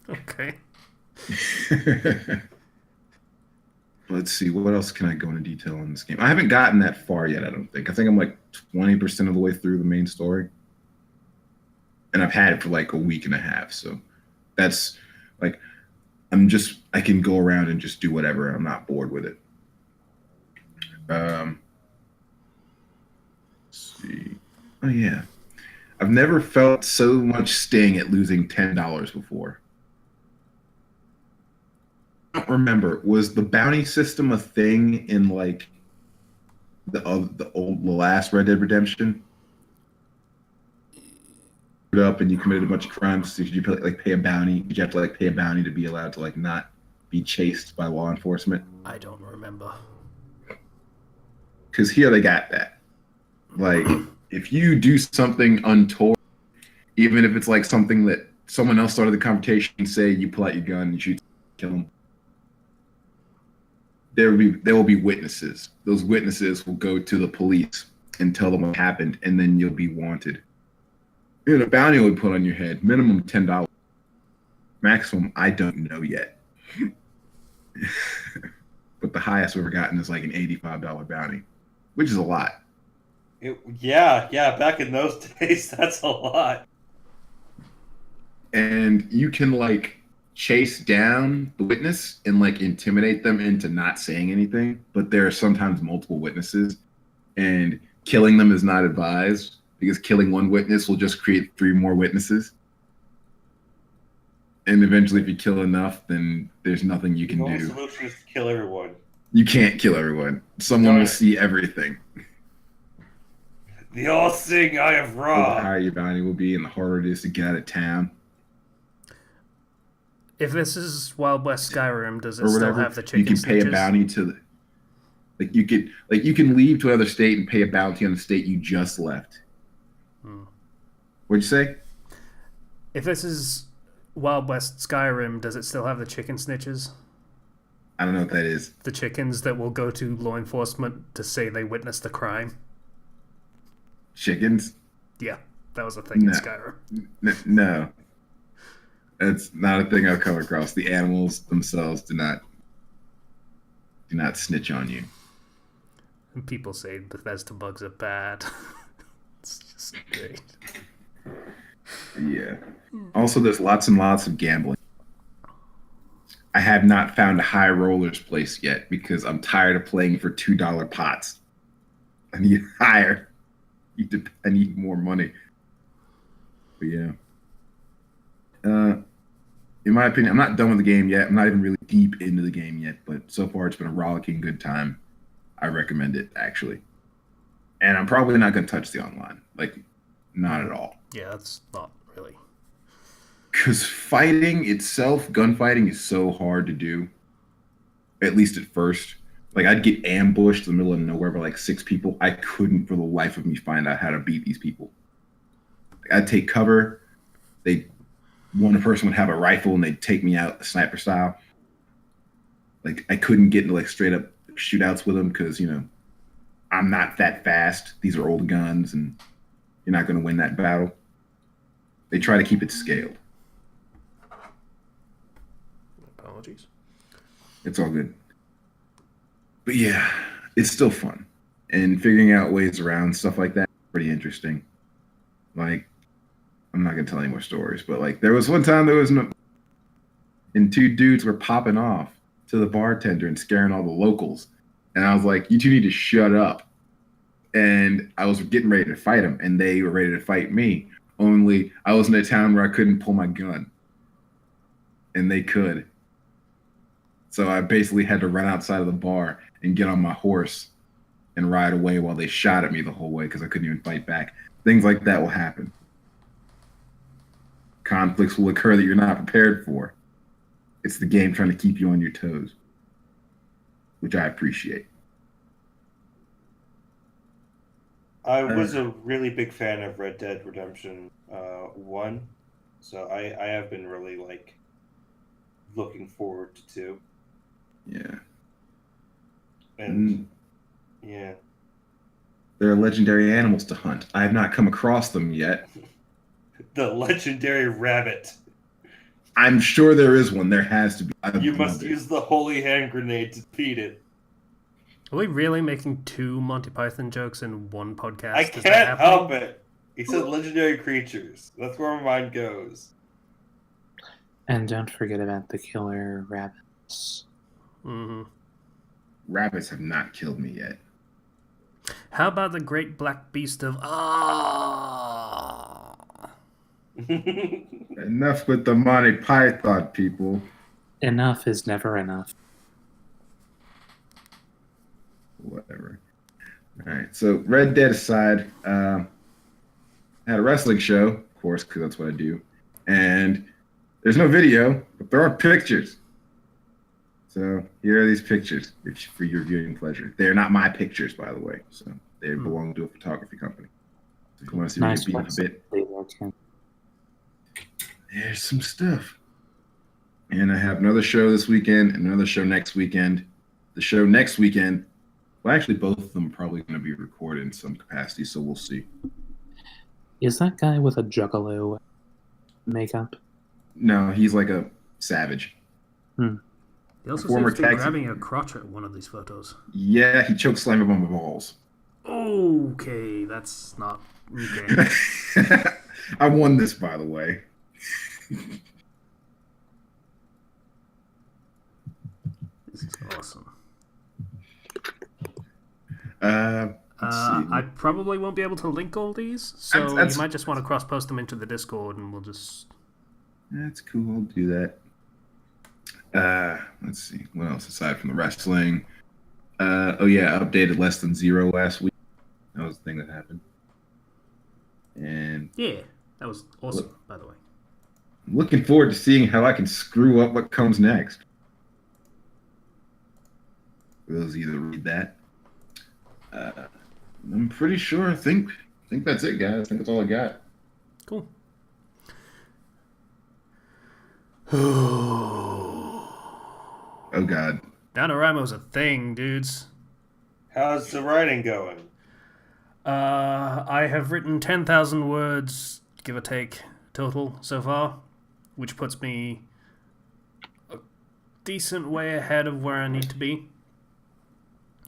Okay. let's see, what else can I go into detail on this game? I haven't gotten that far yet, I don't think. I think I'm like 20% of the way through the main story. And I've had it for like a week and a half. So that's like, I can go around and just do whatever. I'm not bored with it. Let's see. Oh, yeah. I've never felt so much sting at losing $10 before. I don't remember. Was the bounty system a thing in like the last Red Dead Redemption? Up and you committed a bunch of crimes. So did you pay a bounty? Did you have to like pay a bounty to be allowed to like not be chased by law enforcement? I don't remember. Because here they got that. Like, if you do something untoward, even if it's like something that someone else started the confrontation, say you pull out your gun and you shoot, kill them, there will be witnesses. Those witnesses will go to the police and tell them what happened, and then you'll be wanted. A bounty will be put on your head, minimum $10. Maximum, I don't know yet. But the highest we've ever gotten is like an $85 bounty, which is a lot. Yeah, back in those days, that's a lot. And you can like chase down the witness and like intimidate them into not saying anything, but there are sometimes multiple witnesses, and killing them is not advised because killing one witness will just create 3 more witnesses. And eventually, if you kill enough, then there's nothing you can do. The solution is to kill everyone. You can't kill everyone. Someone will see everything. The all thing I have robbed. The higher your bounty will be, and the harder it is to get out of town. If this is Wild West Skyrim, does it still have the chicken You can pay snitches? a bounty to you can leave to another state and pay a bounty on the state you just left. What'd you say? If this is Wild West Skyrim, does it still have the chicken snitches? I don't know what that is. The chickens that will go to law enforcement to say they witnessed the crime? Chickens? Yeah, that was a thing in Skyrim. No. That's not a thing I've come across. The animals themselves do not snitch on you. And people say Bethesda bugs are bad. It's just great. Yeah. Also, there's lots and lots of gambling. I have not found a high rollers place yet because I'm tired of playing for $2 pots. I need higher. I need more money. But yeah. In my opinion, I'm not done with the game yet. I'm not even really deep into the game yet, but so far it's been a rollicking good time. I recommend it, actually. And I'm probably not going to touch the online. Like, not at all. Yeah, that's not really. Because fighting itself, gunfighting is so hard to do. At least at first. Like, I'd get ambushed in the middle of nowhere by like 6 people. I couldn't for the life of me find out how to beat these people. I'd take cover. One person would have a rifle and they'd take me out sniper style. Like, I couldn't get into like straight up shootouts with them because, I'm not that fast. These are old guns and you're not going to win that battle. They try to keep it scaled. Apologies. It's all good. But yeah, it's still fun. And figuring out ways around stuff like that is pretty interesting. Like, I'm not going to tell any more stories, but like there was one time and 2 dudes were popping off to the bartender and scaring all the locals. And I was like, you 2 need to shut up. And I was getting ready to fight them, and they were ready to fight me. Only I was in a town where I couldn't pull my gun. And they could. So I basically had to run outside of the bar and get on my horse and ride away while they shot at me the whole way because I couldn't even fight back. Things like that will happen. Conflicts will occur that you're not prepared for. It's the game trying to keep you on your toes, which I appreciate. I was a really big fan of Red Dead Redemption 1, so I have been really like looking forward to 2. Yeah. And yeah. There are legendary animals to hunt. I have not come across them yet. The legendary rabbit. I'm sure there is one. There has to be. You must use the holy hand grenade to defeat it. Are we really making 2 Monty Python jokes in one podcast? I can't help it. He said legendary creatures. That's where my mind goes. And don't forget about the killer rabbits. Mm-hmm. Rabbits have not killed me yet. How about the great black beast of Enough with the Monty Python, people. Enough is never enough. Whatever. All right. So Red Dead aside, I had a wrestling show, of course, because that's what I do, and there's no video, but there are pictures. So here are these pictures for your viewing pleasure. They're not my pictures, by the way. So they belong to a photography company. So if you want to see me beat up a bit, there's some stuff. And I have another show this weekend and another show next weekend. The show next weekend, well, actually, both of them are probably going to be recorded in some capacity, so we'll see. Is that guy with a juggalo makeup? No, he's like a savage. He also seems to be grabbing a crotch at one of these photos. Yeah, he choked slammed up on my balls. Okay, that's not okay. I won this, by the way. This is awesome. I probably won't be able to link all these, so you might just want to cross-post them into the Discord, and we'll just... That's cool, I'll do that. Let's see, what else aside from the wrestling? Updated less than 0 last week. That was the thing that happened. And yeah, that was awesome, by the way. I'm looking forward to seeing how I can screw up what comes next. For those of you that read that. I'm pretty sure. I think that's it, guys. I think that's all I got. Cool. Oh God. NaNoWriMo's a thing, dudes. How's the writing going? I have written 10,000 words, give or take, total so far, which puts me a decent way ahead of where I need to be,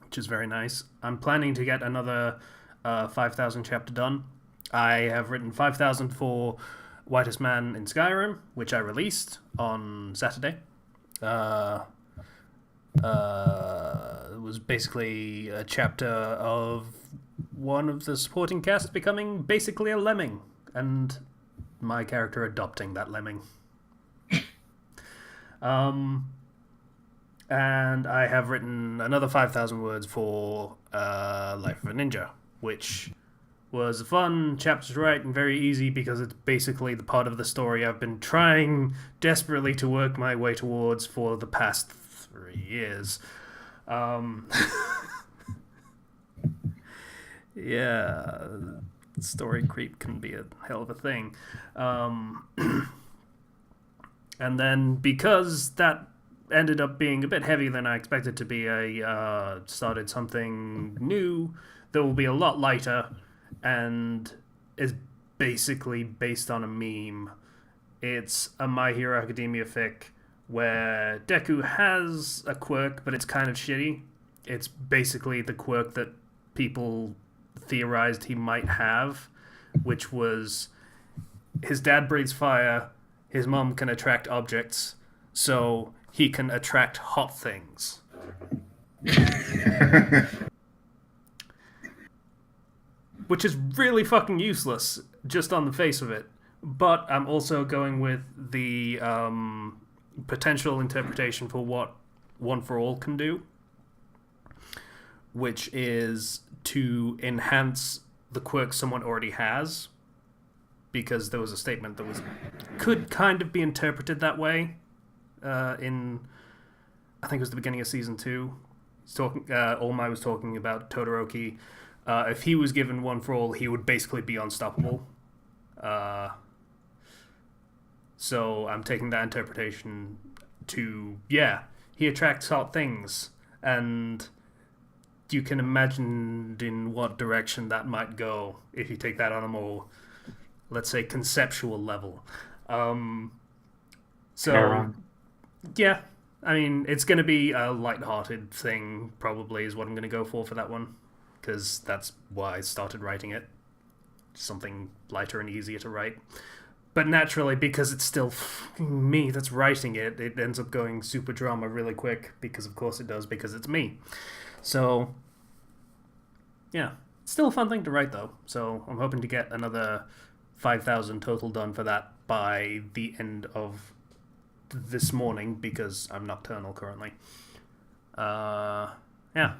which is very nice. I'm planning to get another 5,000 chapter done. I have written 5,000 for Whitest Man in Skyrim, which I released on Saturday. It was basically a chapter of one of the supporting cast becoming basically a lemming, and my character adopting that lemming. And I have written another 5,000 words for Life of a Ninja, which was a fun chapter to write and very easy because it's basically the part of the story I've been trying desperately to work my way towards for the past 3 years. Yeah, story creep can be a hell of a thing. And then because that ended up being a bit heavier than I expected to be, I started something new that will be a lot lighter and is basically based on a meme. It's a My Hero Academia fic where Deku has a quirk, but it's kind of shitty. It's basically the quirk that people theorized he might have, which was his dad breathes fire, his mom can attract objects, so he can attract hot things. Which is really fucking useless, just on the face of it. But I'm also going with the potential interpretation for what One for All can do, which is to enhance the quirk someone already has, because there was a statement that could kind of be interpreted that way in, I think it was the beginning of season 2. All-Might was talking about Todoroki. If he was given One for All, he would basically be unstoppable. So I'm taking that interpretation to, he attracts hot things, and you can imagine in what direction that might go if you take that on a more, let's say, conceptual level. So, yeah, I mean, it's going to be a lighthearted thing, probably, is what I'm going to go for that one, because that's why I started writing it. Something lighter and easier to write. But naturally, because it's still me that's writing it, it ends up going super drama really quick, because of course it does, because it's me. So, yeah. Still a fun thing to write, though. So I'm hoping to get another 5,000 total done for that by the end of this morning, because I'm nocturnal currently. Yeah.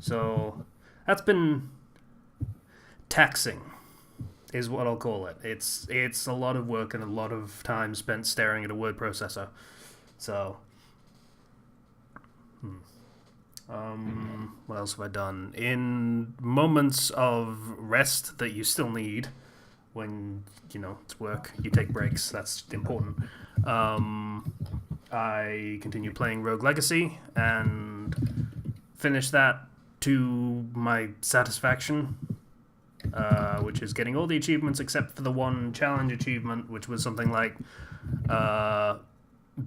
So that's been taxing, is what I'll call it. It's a lot of work and a lot of time spent staring at a word processor. So, what else have I done? In moments of rest that you still need, when, it's work, you take breaks, that's important. I continue playing Rogue Legacy and finish that to my satisfaction, which is getting all the achievements except for the one challenge achievement, which was something like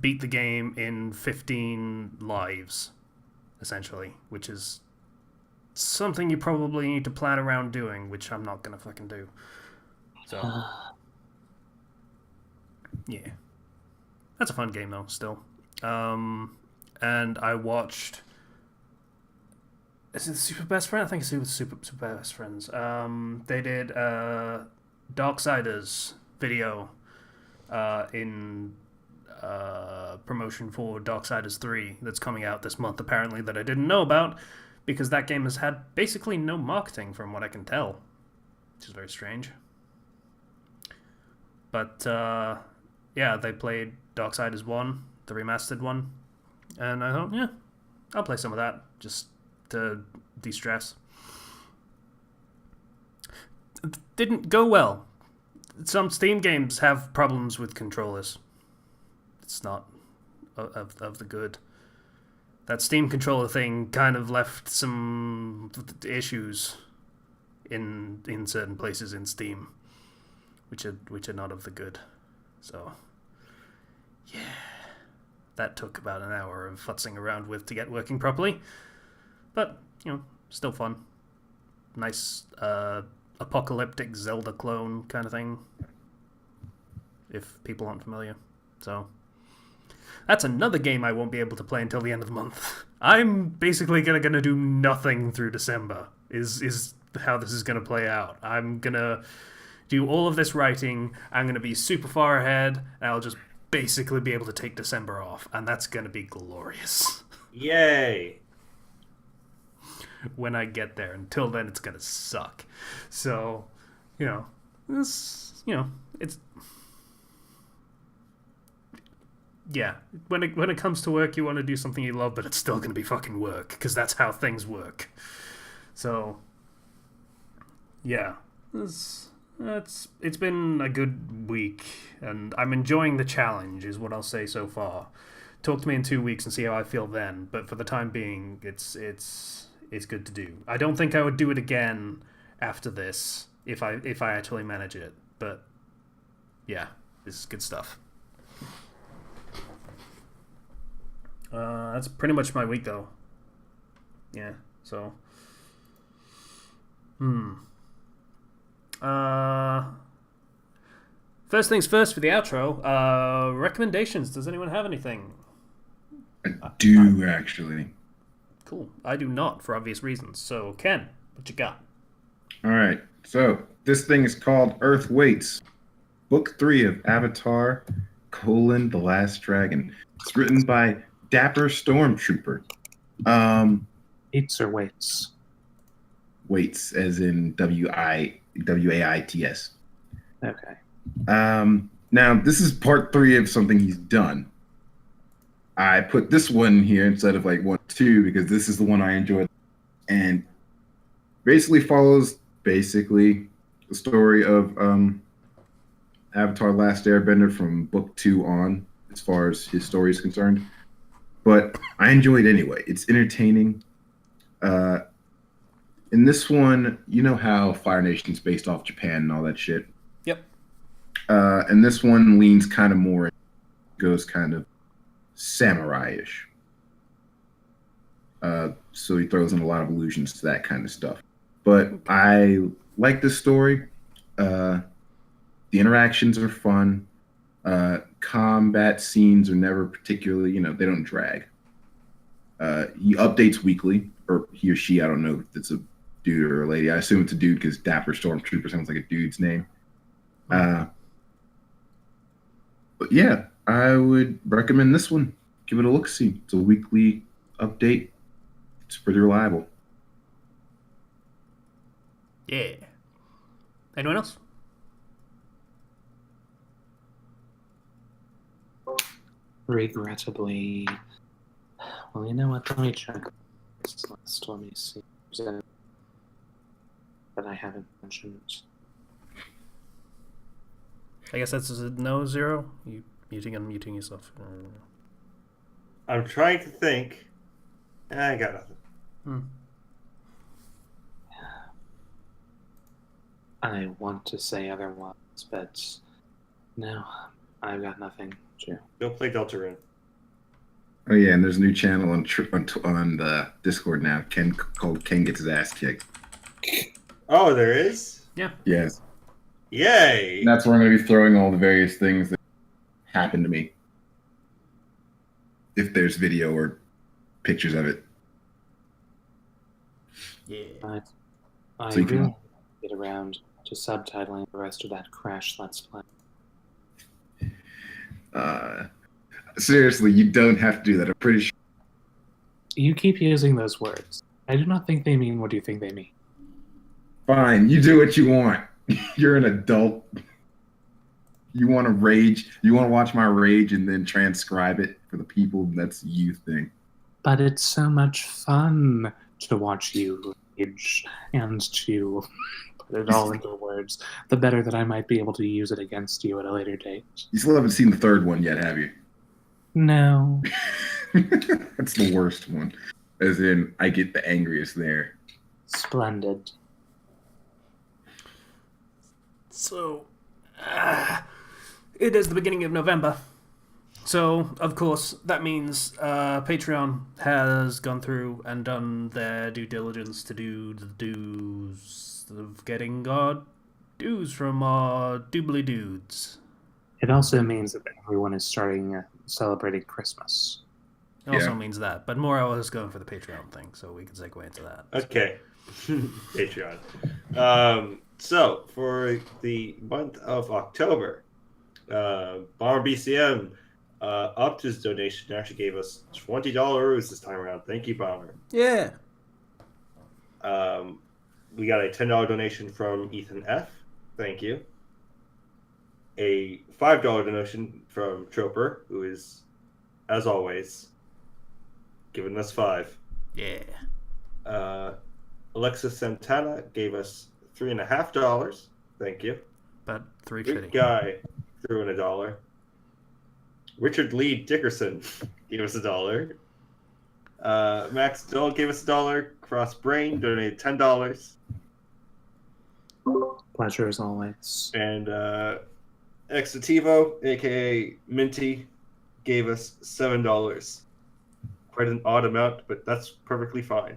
beat the game in 15 lives, essentially, which is something you probably need to plan around doing, which I'm not gonna fucking do. So, yeah. That's a fun game, though, still. And I watched... Is it Super Best Friend? I think it's Super Best Friends. They did Darksiders video in promotion for Darksiders 3 that's coming out this month, apparently, that I didn't know about, because that game has had basically no marketing from what I can tell, which is very strange. But, yeah, they played Darksiders 1, the remastered one, and I thought, yeah, I'll play some of that, just to de-stress. It didn't go well. Some Steam games have problems with controllers. It's not of the good. That Steam controller thing kind of left some issues in certain places in Steam, which are not of the good. So, yeah, that took about an hour of futzing around with to get working properly. But, still fun. Nice apocalyptic Zelda clone kind of thing, if people aren't familiar. So, that's another game I won't be able to play until the end of the month. I'm basically gonna do nothing through December, is how this is gonna play out. I'm gonna do all of this writing, I'm gonna be super far ahead, and I'll just basically be able to take December off, and that's gonna be glorious. Yay! When I get there. Until then, it's gonna suck. So, it's yeah. When it comes to work, you want to do something you love, but it's still gonna be fucking work, because that's how things work. So, yeah, it's been a good week, and I'm enjoying the challenge, is what I'll say so far. Talk to me in 2 weeks and see how I feel then. But for the time being, it's good to do. I don't think I would do it again after this if I actually manage it. But yeah, this is good stuff. That's pretty much my week, though. Yeah. So. First things first for the outro. Recommendations. Does anyone have anything? I do, actually. Cool. I do not, for obvious reasons. So, Ken, what you got? All right. So, this thing is called Earth Waits, Book 3 of Avatar, The Last Dragon. It's written by Dapper Stormtrooper. Waits or Waits? Waits, as in Waits. Okay. Now, this is part 3 of something he's done. I put this one here instead of 1, 2, because this is the one I enjoyed, and basically follows the story of Avatar: Last Airbender from book 2 on, as far as his story is concerned. But I enjoyed it anyway. It's entertaining. In this one, you know how Fire Nation's based off Japan and all that shit? Yep. And this one leans kind of more, goes kind of samurai-ish. So he throws in a lot of allusions to that kind of stuff. But I like this story. The interactions are fun. Combat scenes are never particularly, they don't drag. He updates weekly, or he or she, I don't know if it's a dude or a lady. I assume it's a dude because Dapper Stormtrooper sounds like a dude's name. But yeah, I would recommend this one. Give it a look-see. It's a weekly update. It's pretty reliable. Yeah. Anyone else? Regrettably, well, you know what? Let me check this list. Let me see. That I haven't mentioned. I guess that's a no, Zero. You muting and unmuting yourself. I'm trying to think. I got nothing. I want to say otherwise, but no, I've got nothing. Sure. Go play Deltarune. Oh yeah, and there's a new channel on the Discord now. Called Ken Gets His Ass Kicked. Oh, there is? Yeah. Yes. Yay! And that's where I'm going to be throwing all the various things that happen to me. If there's video or pictures of it. Yeah. I So you can- really get around to subtitling the rest of that Crash Let's Play. Seriously, you don't have to do that. I'm pretty sure. You keep using those words. I do not think they mean what you think they mean. Fine, you do what you want. You're an adult. You want to rage. You want to watch my rage and then transcribe it for the people. That's a you thing. But it's so much fun to watch you rage and to put it all into words. The better that I might be able to use it against you at a later date. You still haven't seen the third one yet, have you? No. That's the worst one. As in, I get the angriest there. Splendid. So, it is the beginning of November. So, of course, that means Patreon has gone through and done their due diligence to do the dues of getting our dues from our doobly dudes. It also means that everyone is starting celebrating Christmas. It also Yeah. means that. But more I was going for the Patreon thing, so we can segue into that. Okay. Patreon. So, for the month of October, Bomber BCM upped his donation and actually gave us $20 this time around. Thank you, Bomber. Yeah. We got a $10 donation from Ethan F. Thank you. A $5 donation from Troper, who is, as always, giving us 5. Yeah. Alexis Santana gave us $3.50. Thank you. But Big $3.50. Guy threw in $1. Richard Lee Dickerson gave us $1. Max Dole gave us $1. Cross Brain donated $10. Pleasure as always. And Exativo, aka Minty, gave us $7. Quite an odd amount, but that's perfectly fine.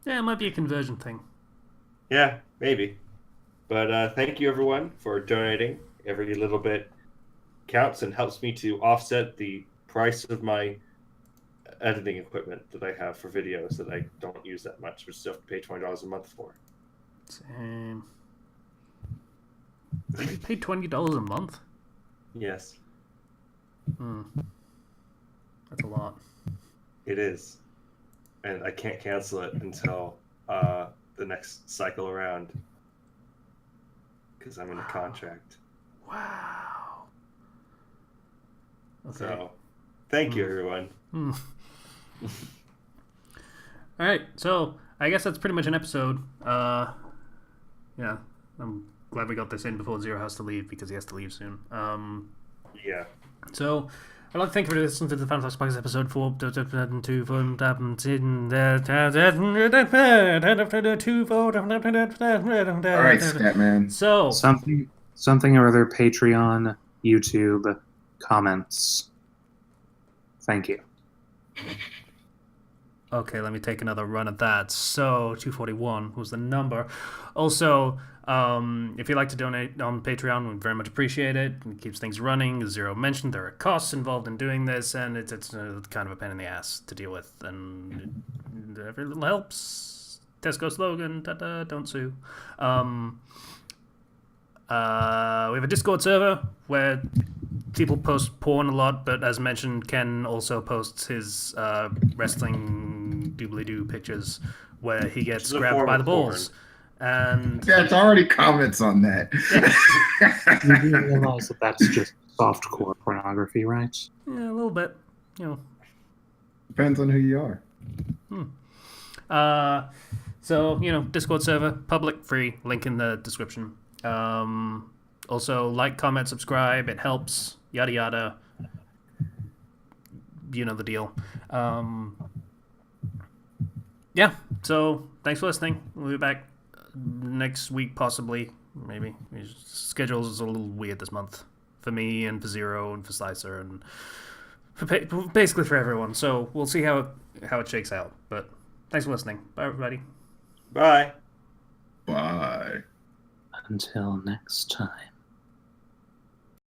Yeah, it might be a conversion thing. Yeah, maybe. But thank you, everyone, for donating. Every little bit counts and helps me to offset the price of my editing equipment that I have for videos that I don't use that much, which still have to pay $20 a month for. Same. You pay $20 a month? Yes, That's a lot. it is. And I can't cancel it until the next cycle around because I'm in a contract. Wow. Okay. So, thank you, everyone. All right, so I guess that's pretty much an episode. Yeah, I'm glad we got this in before Zero has to leave because he has to leave soon. Yeah. So I'd like to thank you for listening to the Fandom Flux podcast episode 4. All right, Scatman. So, something or other, Patreon, YouTube, comments. Thank you. okay, let me take another run at that. So, 241 was the number. Also, if you'd like to donate on Patreon, we very much appreciate it. It keeps things running. Zero mentioned there are costs involved in doing this, and it's kind of a pain in the ass to deal with. And every little helps. Tesco slogan, don't sue. We have a Discord server where people post porn a lot, but as mentioned, Ken also posts his wrestling doobly-doo pictures where he gets grabbed by the balls. And That's already comments on that. You do realize that that's just softcore pornography, right? Yeah, a little bit. Depends on who you are. So, Discord server, public, free, link in the description. Also, like, comment, subscribe, it helps, yada yada. You know the deal. Yeah, so thanks for listening. We'll be back next week, possibly. Maybe. Schedules is a little weird this month. For me, and for Zero, and for Slicer, and basically for everyone. So we'll see how it shakes out. But thanks for listening. Bye, everybody. Bye. Bye. Until next time.